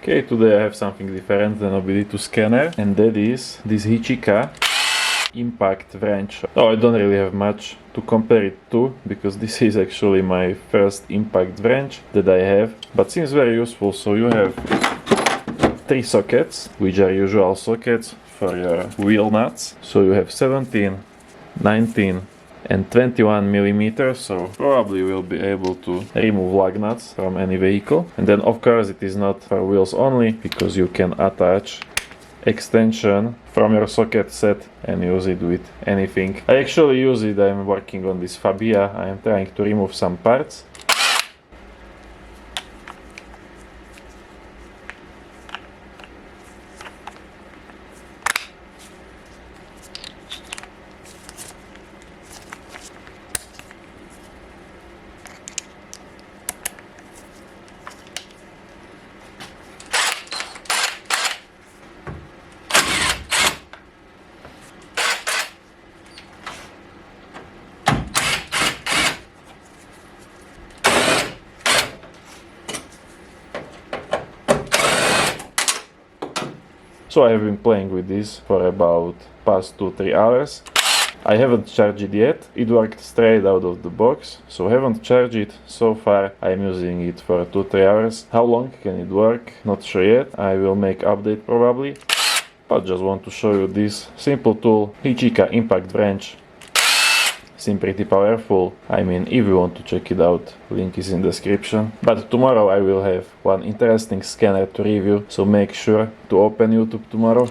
Okay, today I have something different than a Ability scanner, and that is this Hychika impact wrench. Oh, I don't really have much to compare it to, because this is actually my first impact wrench that I have, but seems very useful. So you have 3 sockets, which are usual sockets for your wheel nuts. So you have 17, 19 and 21 millimeters, so probably will be able to remove lug nuts from any vehicle. And then of course it is not for wheels only, because you can attach extension from your socket set and use it with anything. I actually use it, I'm working on this Fabia, I am trying to remove some parts. So I have been playing with this for about past 2-3 hours. I haven't charged it yet, it worked straight out of the box, so I haven't charged it so far. I'm using it for 2-3 hours. How long can it work? Not sure yet, I will make update probably. But just want to show you this simple tool, Hychika impact wrench. Seems pretty powerful. I mean, if you want to check it out, link is in description. But tomorrow I will have one interesting scanner to review, so make sure to open YouTube tomorrow.